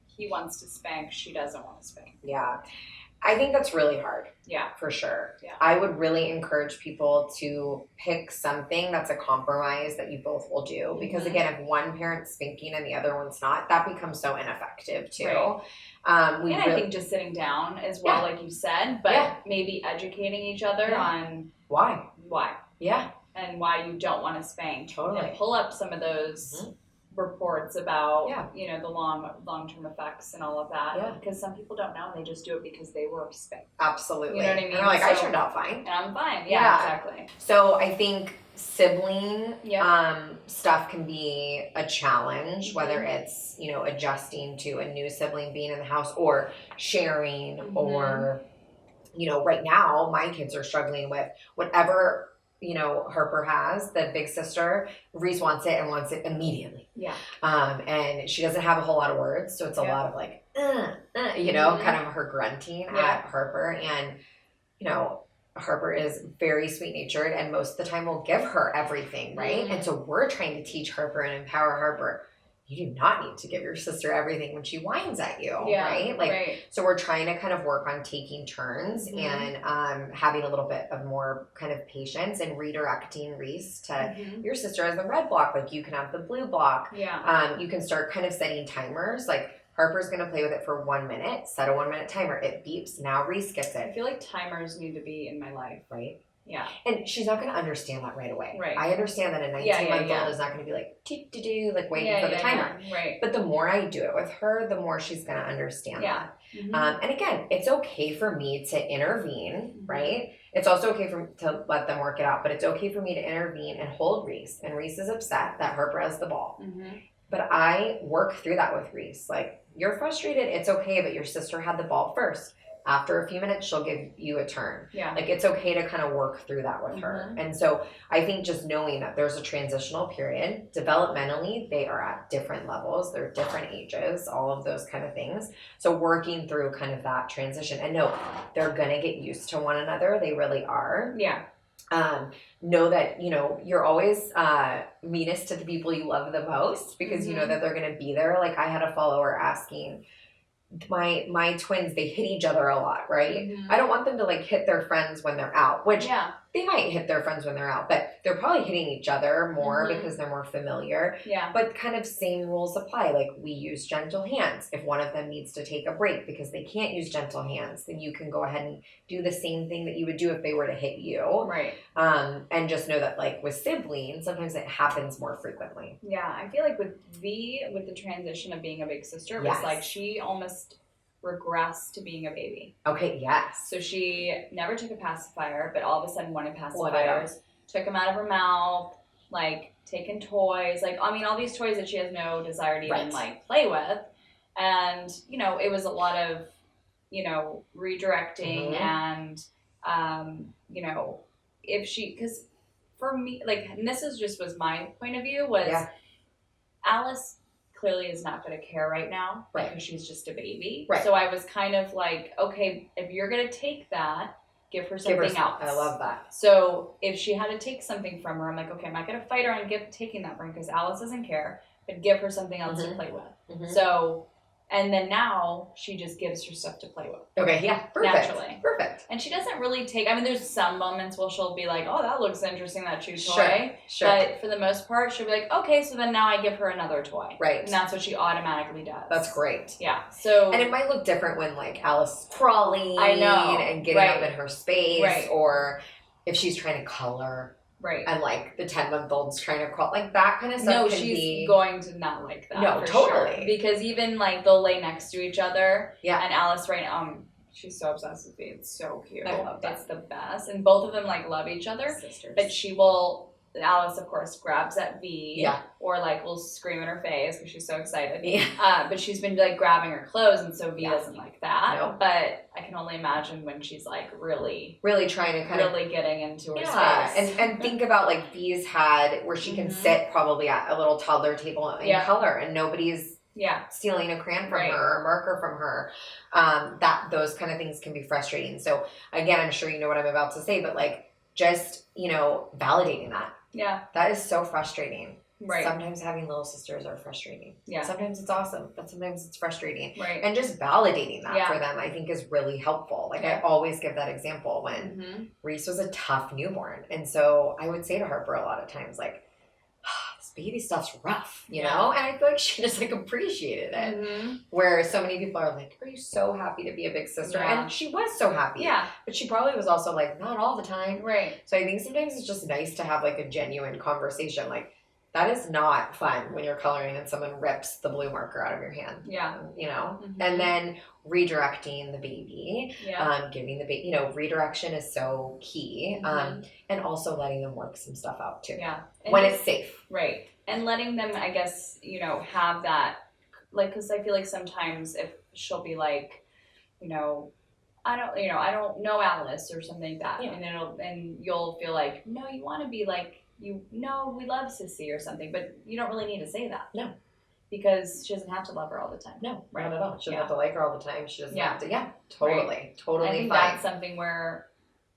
he wants to spank, she doesn't want to spank? Yeah. I think that's really hard. Yeah. For sure. Yeah. I would really encourage people to pick something that's a compromise that you both will do. Because again, if one parent's spanking and the other one's not, that becomes so ineffective too. Right. I think just sitting down as well, like you said, but maybe educating each other on why. Yeah. And why you don't want to spank. Totally. And pull up some of those reports about, you know, the long-term effects and all of that. Yeah. Because some people don't know, and they just do it because they were spanked. Absolutely. You know what I mean? And they're like, I turned out fine. And I'm fine. Yeah, exactly. So I think sibling stuff can be a challenge, whether it's, you know, adjusting to a new sibling being in the house, or sharing, or, you know, right now my kids are struggling with whatever, you know, Harper has, the big sister. Reese wants it and wants it immediately. Yeah. And she doesn't have a whole lot of words, so it's a lot of like, you know, kind of her grunting at Harper. And, you know, Harper is very sweet-natured, and most of the time we'll give her everything, right? And so we're trying to teach Harper and empower Harper. You do not need to give your sister everything when she whines at you, right? Like, so we're trying to kind of work on taking turns and having a little bit of more kind of patience and redirecting Reese to your sister has the red block, like you can have the blue block. Yeah. You can start kind of setting timers, like Harper's going to play with it for 1 minute, set a 1 minute timer. It beeps. Now Reese gets it. I feel like timers need to be in my life. Right. Yeah. And she's not going to understand that right away. Right. I understand that a 19-month-old is not going to be like, like waiting for the timer. Yeah. Right. But the more I do it with her, the more she's going to understand that. Mm-hmm. And again, it's okay for me to intervene, right? It's also okay to let them work it out, but it's okay for me to intervene and hold Reese. And Reese is upset that Harper has the ball. Mm-hmm. But I work through that with Reese. Like, you're frustrated, it's okay, but your sister had the ball first. After a few minutes, she'll give you a turn. Yeah. Like, it's okay to kind of work through that with her. And so I think just knowing that there's a transitional period, developmentally, they are at different levels. They're different ages, all of those kind of things. So working through kind of that transition. And no, they're going to get used to one another. They really are. Yeah. Know that, you're always meanest to the people you love the most because you know that they're going to be there. Like, I had a follower asking, my twins, they hit each other a lot, right? I don't want them to like hit their friends when they're out, which they might hit their friends when they're out, but they're probably hitting each other more because they're more familiar. Yeah. But kind of same rules apply. Like, we use gentle hands. If one of them needs to take a break because they can't use gentle hands, then you can go ahead and do the same thing that you would do if they were to hit you. Right. And just know that like with siblings, sometimes it happens more frequently. Yeah. I feel like with the transition of being a big sister, it was like she almost regressed to being a baby. Okay, yes. So she never took a pacifier, but all of a sudden wanted pacifiers, took them out of her mouth, like taken toys, like, I mean, all these toys that she has no desire to even like play with. And, it was a lot of, redirecting and, because for me, like, and this was my point of view was Alice clearly is not going to care right now because she's just a baby. Right. So I was kind of like, okay, if you're going to take that, give her something else. I love that. So if she had to take something from her, I'm like, okay, I'm not going to fight her on taking that from her because Alice doesn't care, but give her something else to play with. So, and then now she just gives her stuff to play with. Okay, yeah, perfect. Naturally. Perfect. And she doesn't really there's some moments where she'll be like, oh, that looks interesting, that chew toy. Sure. But for the most part, she'll be like, okay, so then now I give her another toy. Right. And that's what she automatically does. That's great. Yeah. So. And it might look different when like Alice is crawling. I know. And getting up in her space. Right. Or if she's trying to color. Right. And like the 10-month-old's trying to crawl, like that kind of stuff. No, she's going to not like that. No, for totally. Sure. Because even like they'll lay next to each other. Yeah. And Alice she's so obsessed with me. It's so cute. I love that. It's the best. And both of them like love each other. Sisters. But Alice, of course, grabs at V. Yeah. Or like will scream in her face because she's so excited. Yeah. But she's been like grabbing her clothes, and so V doesn't like that. No. But I can only imagine when she's like really trying to kind of getting into her space. And think about like V's had where she can sit probably at a little toddler table and color, and nobody's stealing a crayon from her or a marker from her. Those kind of things can be frustrating. So again, I'm sure you know what I'm about to say, but like just validating that. Yeah. That is so frustrating. Right. Sometimes having little sisters are frustrating. Yeah. Sometimes it's awesome, but sometimes it's frustrating. Right. And just validating that for them, I think, is really helpful. Like I always give that example when Reese was a tough newborn. And so I would say to Harper a lot of times, like, this baby stuff's rough, you know? And I feel like she just like appreciated it. Where so many people are like, are you so happy to be a big sister? Yeah. And she was so happy. Yeah. But she probably was also like, not all the time. Right. So I think sometimes it's just nice to have like a genuine conversation. Like, that is not fun when you're coloring and someone rips the blue marker out of your hand. Yeah. And then redirecting the baby, giving the baby, redirection is so key. And also letting them work some stuff out too. Yeah. When it's safe. Right. And letting them, I guess, have that, like, because I feel like sometimes if she'll be like, I don't know Alice or something like that. Yeah. And you'll feel like, no, you want to be like, we love Sissy or something, but you don't really need to say that. No. Because she doesn't have to love her all the time. No, right. Not at all. She doesn't have to like her all the time. She doesn't have to, totally. Right. Totally I think fine.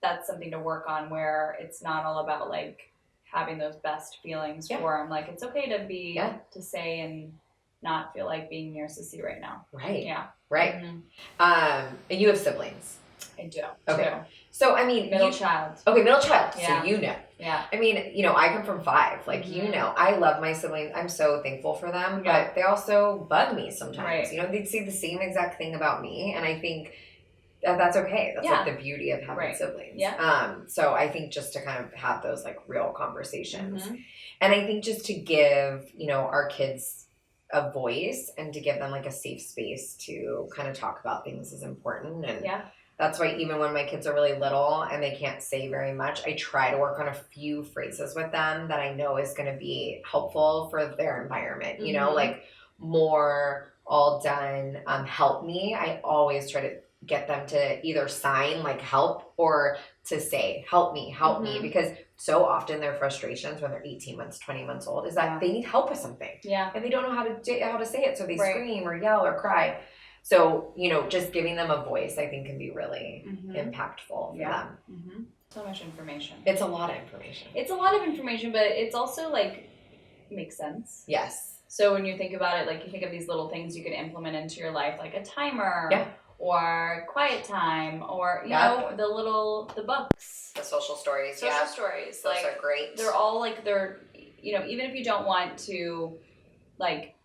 that's something to work on where it's not all about like having those best feelings for him. Like it's okay to be, to say and not feel like being near Sissy right now. Right. Yeah. Right. And you have siblings. I do. Okay. Too. So, I mean... Middle child. Okay, middle child. Yeah. So you know. Yeah. I mean, I come from 5. Like, I love my siblings. I'm so thankful for them. But they also bug me sometimes. Right. They'd say the same exact thing about me. And I think that's okay. That's Yeah. like the beauty of having Right. siblings. Yeah. So I think just to kind of have those like real conversations. Mhm. And I think just to give, our kids a voice and to give them like a safe space to kind of talk about things is important. And Yeah. that's why even when my kids are really little and they can't say very much, I try to work on a few phrases with them that I know is going to be helpful for their environment. Mhm. Like more, all done, help me. I always try to get them to either sign like help or to say help me, Mhm. because so often their frustrations when they're 18 months, 20 months old is that they need help with something. Yeah. And they don't know how to say it, so they Right. scream or yell or cry. So, just giving them a voice, I think, can be really impactful for them. Mm-hmm. So much information. It's a lot of information. It's a lot of information, but it's also like makes sense. Yes. So when you think about it, like you think of these little things you can implement into your life, like a timer or quiet time or, you know, the books. The social stories. Social stories. Those like, are great. They're all like, even if you don't want to like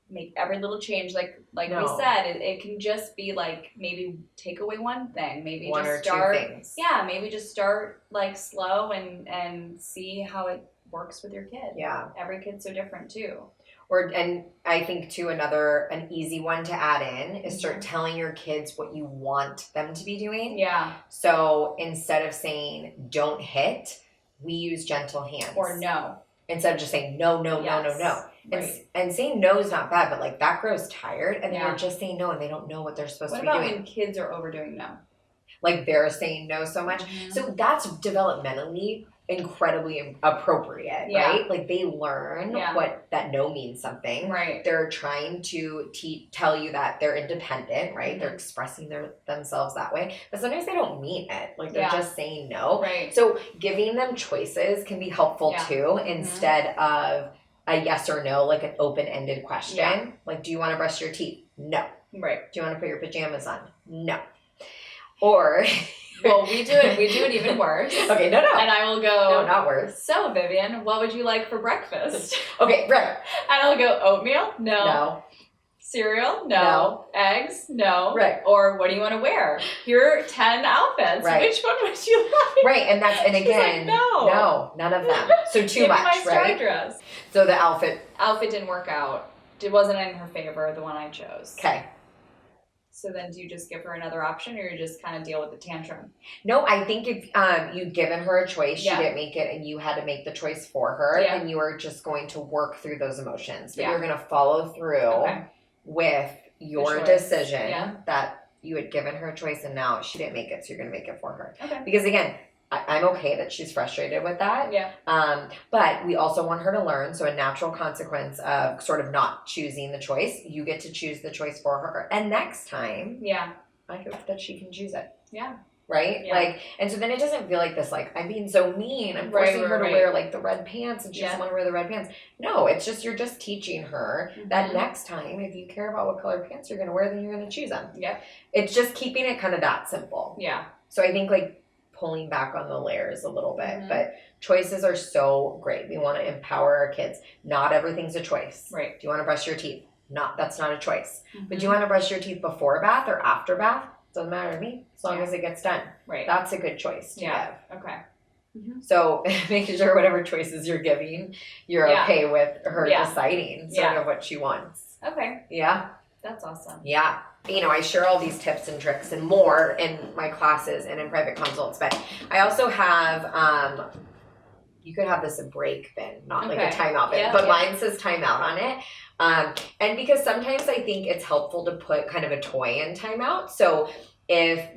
make every little change, like we said, it can just be like maybe take away one thing, maybe one just or start, 2 things. Yeah, maybe just start like slow and see how it works with your kid. Yeah. Every kid's so different too. And I think too, an easy one to add in is start telling your kids what you want them to be doing. Yeah. So instead of saying don't hit, we use gentle hands. Or no. Instead of just saying no. Right. And saying no is not bad, but like that grows tired and Yeah. they're just saying no and they don't know what they're supposed to be What doing. about when kids are overdoing no? Like they're saying no so much. Mm-hmm. So that's developmentally incredibly appropriate, right? Like they learn what that no means something. Right. They're trying to tell you that they're independent, right? Mm-hmm. They're expressing themselves that way, but sometimes they don't mean it. Like they're just saying no. Right. So giving them choices can be helpful too, instead of a yes or no, like an open-ended question. Yeah. Like, do you want to brush your teeth? No. Right. Do you want to put your pajamas on? No. Or well, we do it even worse. Okay, no. And I will go, no, not worse. So, Vivian, what would you like for breakfast? Okay, right. And I'll go, oatmeal? No. Cereal? No. Eggs? No. Right. Or what do you want to wear? Here are 10 outfits. Right. Which one would you like? Right, and again, like, no, none of them. So too Give much, me my star right? dress. So the outfit didn't work out. It wasn't in her favor, the one I chose. Okay. So then do you just give her another option or you just kind of deal with the tantrum? No, I think if you'd given her a choice, she didn't make it, and you had to make the choice for her, then you were just going to work through those emotions. But you're going to follow through with your decision that you had given her a choice and now she didn't make it, so you're going to make it for her. Okay. Because again, I'm okay that she's frustrated with that. Yeah. But we also want her to learn. So a natural consequence of sort of not choosing the choice, you get to choose the choice for her. And next time, I hope that she can choose it. Yeah. Right? Yeah. Like, and so then it doesn't feel like this, like, I'm being so mean. I'm forcing her to wear like the red pants and she doesn't want to wear the red pants. No, it's just, you're just teaching her that next time, if you care about what color pants you're going to wear, then you're going to choose them. Yeah. It's just keeping it kind of that simple. Yeah. So I think like pulling back on the layers a little bit, but choices are so great. We want to empower our kids. Not everything's a choice. Right. Do you want to brush your teeth? That's not a choice. But do you want to brush your teeth before bath or after bath? Doesn't matter to me as long as it gets done. Right. That's a good choice to give. Okay. So making sure whatever choices you're giving, you're okay with her deciding sort of what she wants. Okay. Yeah. That's awesome. Yeah. I share all these tips and tricks and more in my classes and in private consults, but I also have, you could have this a break bin, not like a timeout bin, but mine says timeout on it. And because sometimes I think it's helpful to put kind of a toy in timeout. So if,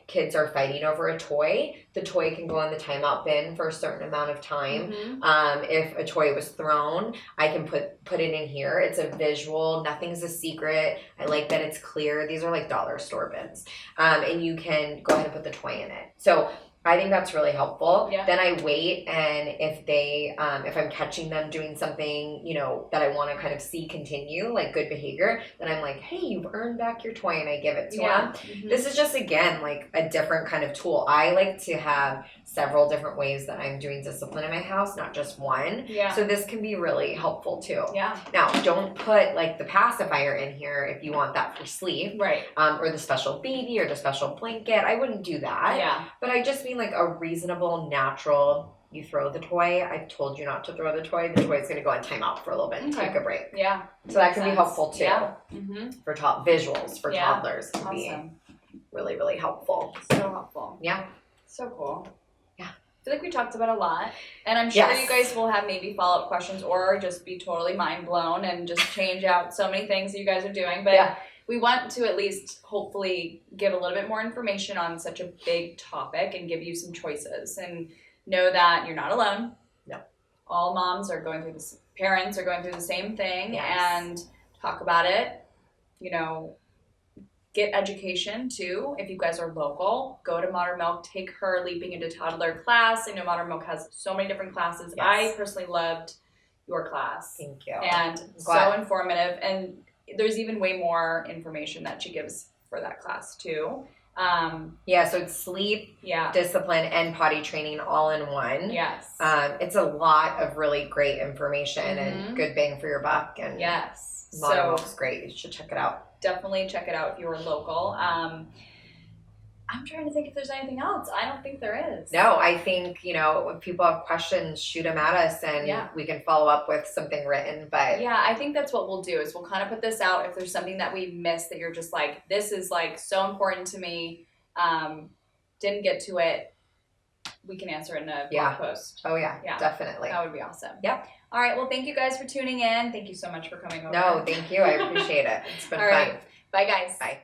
kids are fighting over a toy, the toy can go in the timeout bin for a certain amount of time. If a toy was thrown, I can put it in here. It's a visual. Nothing's a secret. I like that it's clear. These are like dollar store bins. And you can go ahead and put the toy in it. So I think that's really helpful. Yeah. Then I wait, and if I'm catching them doing something, that I want to kind of see continue, like good behavior, then I'm like, hey, you've earned back your toy, and I give it to them. Mm-hmm. This is just, again, like a different kind of tool. I like to have several different ways that I'm doing discipline in my house, not just one. Yeah. So this can be really helpful too. Yeah. Now, don't put like the pacifier in here if you want that for sleep. Right. Or the special baby or the special blanket. I wouldn't do that. Yeah. But I just mean like a reasonable, natural, you throw the toy. I told you not to throw the toy. The toy is going to go on timeout for a little bit and take a break. Yeah. So that can be helpful too. Yeah. Mm-hmm. For visuals for toddlers can be really, really helpful. So helpful. Yeah. So cool. Yeah. I feel like we talked about a lot, and I'm sure you guys will have maybe follow-up questions or just be totally mind blown and just change out so many things that you guys are doing. But we want to at least hopefully give a little bit more information on such a big topic and give you some choices and know that you're not alone. No. All moms are going through this, parents are going through the same thing, and talk about it. Get education too. If you guys are local, go to Modern Milk, take her Leaping into Toddler class. I know Modern Milk has so many different classes. Yes. I personally loved your class. Thank you. And so informative. And there's even way more information that she gives for that class too. So it's sleep, discipline, and potty training all in one. Yes. It's a lot of really great information and good bang for your buck. And Modern Milk's great. You should check it out. Definitely check it out if you're local. I'm trying to think if there's anything else. I don't think there is. No, I think, if people have questions, shoot them at us and we can follow up with something written. But I think that's what we'll do is we'll kind of put this out. If there's something that we missed that you're just like, this is like so important to me, didn't get to it, we can answer it in a blog post. Oh, yeah, definitely. That would be awesome. Yep. All right. Well, thank you guys for tuning in. Thank you so much for coming over. No, thank you. I appreciate it. It's been fun. Right. Bye, guys. Bye.